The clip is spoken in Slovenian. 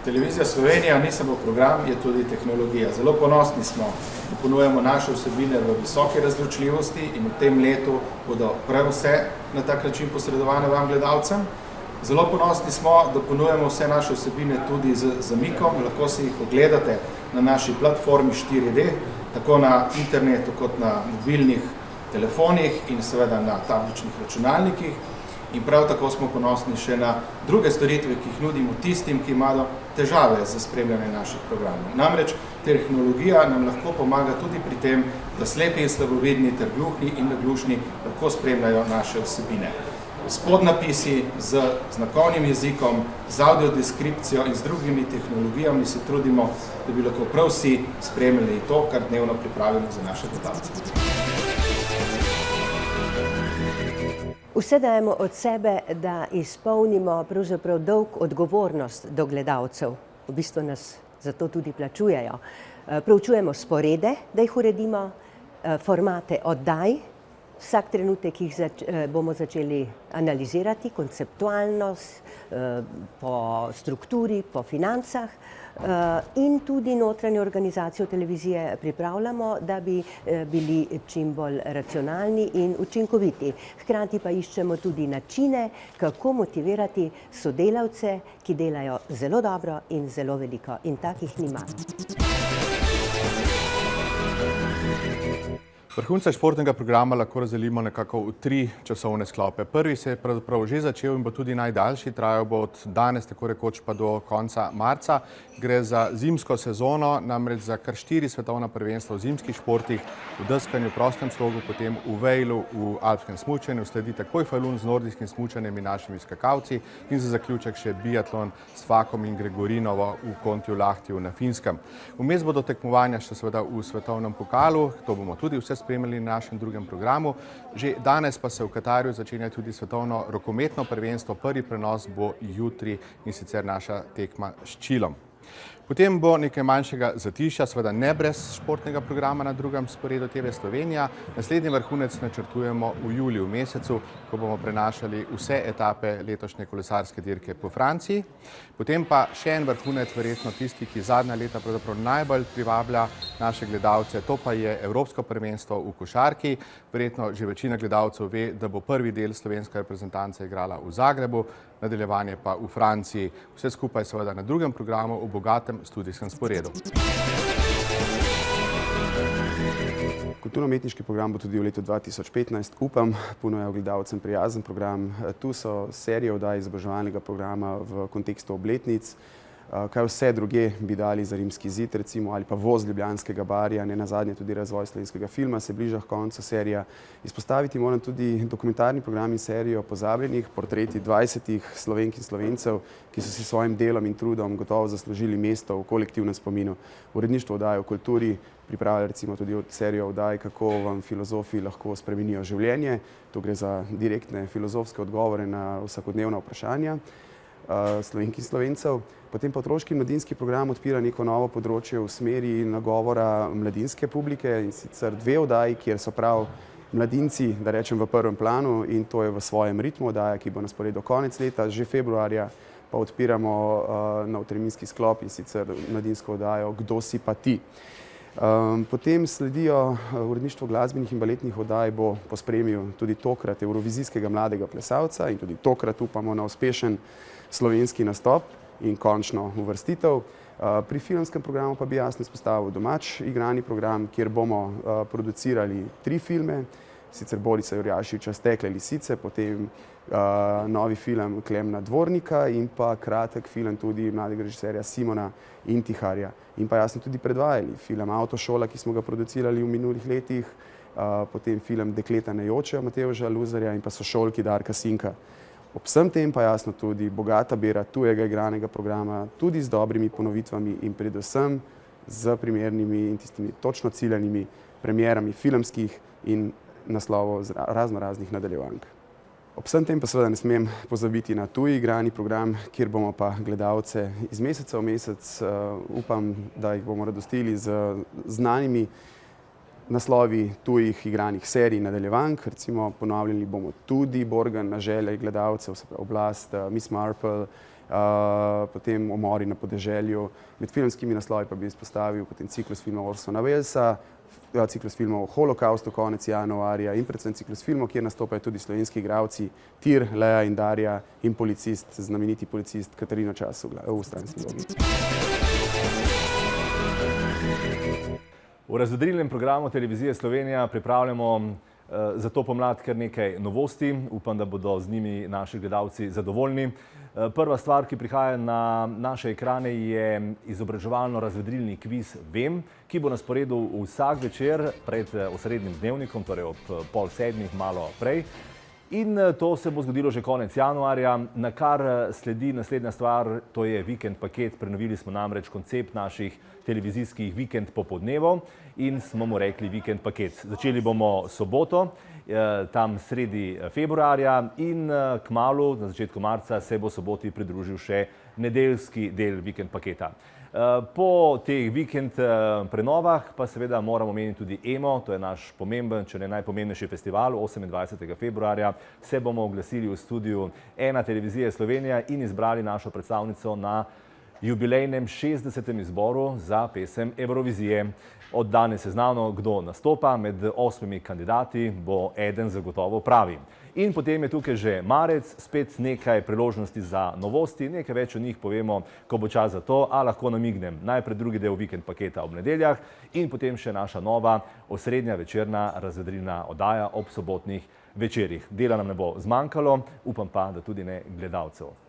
Televizija Slovenija ni samo program, je tudi tehnologija. Zelo ponosni smo, da ponujamo naše vsebine v visoki razločljivosti in v tem letu bodo prav vse na tak način posredovane vam gledalcem. Zelo ponosni smo, da ponujamo vse naše vsebine tudi z zamikom. Lahko si jih ogledate na naši platformi 4D, tako na internetu kot na mobilnih telefonih in seveda na tabličnih računalnikih. In prav tako smo ponosni še na druge storitve, ki jih nudimo tistim, ki imajo težave za spremljanje naših programov. Namreč tehnologija nam lahko pomaga tudi pri tem, da slepi in slabovidni ter gluhi in naglušni lahko spremljajo naše vsebine. S podnapisi, z znakovnim jezikom, z audiodeskripcijo in z drugimi tehnologijami se trudimo, da bi lahko prav vsi spremljali to, kar dnevno pripravimo za naše gledalce. Vse dajemo od sebe, da izpolnimo pravzaprav dolg odgovornost do gledalcev. V bistvu nas zato tudi plačujejo. Proučujemo sporede, da jih uredimo, formate oddaj. Vsak trenutek jih bomo začeli analizirati, konceptualno, po strukturi, po financah in tudi notranjo organizacijo televizije pripravljamo, da bi bili čim bolj racionalni in učinkoviti. Hkrati pa iščemo tudi načine, kako motivirati sodelavce, ki delajo zelo dobro in zelo veliko. In takih ni malo. Vrhunce športnega programa lahko razdelimo nekako v 3 časovne sklope. Prvi se je pravzaprav že začel in bo tudi najdaljši, trajal bo od danes tako rekoč pa do konca marca. Gre za zimsko sezono, namreč za kar 4 svetovna prvenstva v zimskih športih, v deskanju, prostem slogu, potem v vejlu, v alpskem smučanju, sledi takoj falun z nordijskim smučanjem in našimi skakalci in za zaključek še biatlon s Fakom in Gregorinovo v Kontiolahtiju na Finskem. Vmes bodo tekmovanja še seveda v svetovnem pokalu, to bomo tudi vse spremljali na našem drugem programu. Že danes pa se v Katarju začenja tudi svetovno rokometno prvenstvo. Prvi prenos bo jutri in sicer naša tekma s Čilom. Potem bo nekaj manjšega zatišja, seveda ne brez športnega programa na drugem sporedu TV Slovenija. Naslednji vrhunec načrtujemo v juliju mesecu, ko bomo prenašali vse etape letošnje kolesarske dirke po Franciji. Potem pa še en vrhunec, verjetno tisti, ki zadnja leta pravzaprav najbolj privablja naše gledalce, to pa je Evropsko prvenstvo v košarki. Verjetno že večina gledalcev ve, da bo prvi del slovenska reprezentanca igrala v Zagrebu, nadaljevanje pa v Franciji. Vse skupaj seveda na drugem programu v bogatem studijskem sporedu. Kulturno-umetniški program bo tudi v letu 2015, upam, ponujal gledalcem prijazen program. Tu so serije oddaj izobraževalnega programa v kontekstu obletnic. Kaj vse druge bi dali za Rimski zid, recimo, ali pa Voz Ljubljanskega barja, ne nazadnje tudi razvoj slovenskega filma, se bliža h koncu serija. Izpostaviti moram tudi dokumentarni program in serijo Pozabljenih, portreti 20 Slovenk in Slovencev, ki so si svojim delom in trudom gotovo zaslužili mesto v kolektivnem spominu. Uredništvo oddaj o kulturi pripravlja recimo tudi serijo oddaj, kako vam filozofi lahko spremenijo življenje. Tu gre za direktne filozofske odgovore na vsakodnevna vprašanja Slovenk in Slovencev. Potem pa otroški in mladinski program odpira neko novo področje v smeri nagovora mladinske publike, in sicer 2 oddaji, kjer so prav mladinci, da rečem, v prvem planu, in to je V svojem ritmu oddaja, ki bo na sporedu konec leta. Že februarja pa odpiramo nov terminski sklop, in sicer mladinsko oddajo Kdo si pa ti. Potem sledijo uredništvo glasbenih in baletnih oddaj, bo pospremil tudi tokrat evrovizijskega mladega plesalca in tudi tokrat upamo na uspešen slovenski nastop in končno uvrstitev. Pri filmskem programu pa bi jasno izpostavil domač igrani program, kjer bomo producirali 3 filme, sicer Borisa Jurjašiča Stekle lisice, potem novi film Klemna Dvornika in pa kratek film tudi mladega režiserja Simona Intiharja. In pa jasno tudi predvajali film Avtošola, ki smo ga producirali v minulih letih, potem film Dekleta ne jočejo Matevža Luzarja in pa Sošolki Darka Sinka. Ob vsem tem pa jasno tudi bogata bera tujega igranega programa, tudi z dobrimi ponovitvami in predvsem z primernimi in tistimi točno ciljanimi premierami filmskih in naslovov razno raznih nadaljevank. Ob vsem tem pa seveda ne smem pozabiti na tuji igrani program, kjer bomo pa gledalce iz meseca v mesec, upam, da jih bomo radostili z znanimi naslovi tujih igranih serij nadaljevank. Recimo ponavljali bomo tudi Borgen na želje gledalcev, se pravi Oblast, Miss Marple potem Umori na podeželju. Med filmskimi naslovi pa bi izpostavil potem ciklus filmov Orsona Wellesa, ciklus filmov o holokaustu konec januarja in predvsem ciklus filmov, kjer nastopajo tudi slovenski igralci Tir, Lea in Darja in policist, znameniti policist Katarina Čas v Stranski vlogi. V razvedrilnem programu Televizije Slovenija pripravljamo za to pomlad kar nekaj novosti. Upam, da bodo z njimi naši gledalci zadovoljni. Prva stvar, ki prihaja na naše ekrane, je izobraževalno-razvedrilni kviz Vem, ki bo na sporedu vsak večer pred osrednjim dnevnikom, torej ob 6:30, malo prej. In to se bo zgodilo že konec januarja, na kar sledi naslednja stvar, to je vikend paket. Prenovili smo namreč koncept naših televizijskih vikend popoldnevov in smo mu rekli vikend paket. Začeli bomo soboto, tam sredi februarja, in kmalu, na začetku marca, se bo soboti pridružil še nedeljski del vikend paketa. Po teh vikend prenovah pa seveda moramo omeniti tudi EMO, to je naš pomemben, če ne najpomembnejši festival. 28. februarja se bomo oglasili v studiu 1 Televizije Slovenija in izbrali našo predstavnico na jubilejnem 60. izboru za pesem Evrovizije. Od danes je znano, kdo nastopa, med 8 kandidati bo eden zagotovo pravi. In potem je tukaj že marec, spet nekaj priložnosti za novosti, nekaj več o njih povemo, ko bo čas za to, a lahko namignem. Najprej drugi del vikend paketa ob nedeljah in potem še naša nova osrednja večerna razvedrilna oddaja ob sobotnih večerih. Dela nam ne bo zmanjkalo, upam pa, da tudi ne gledalcev.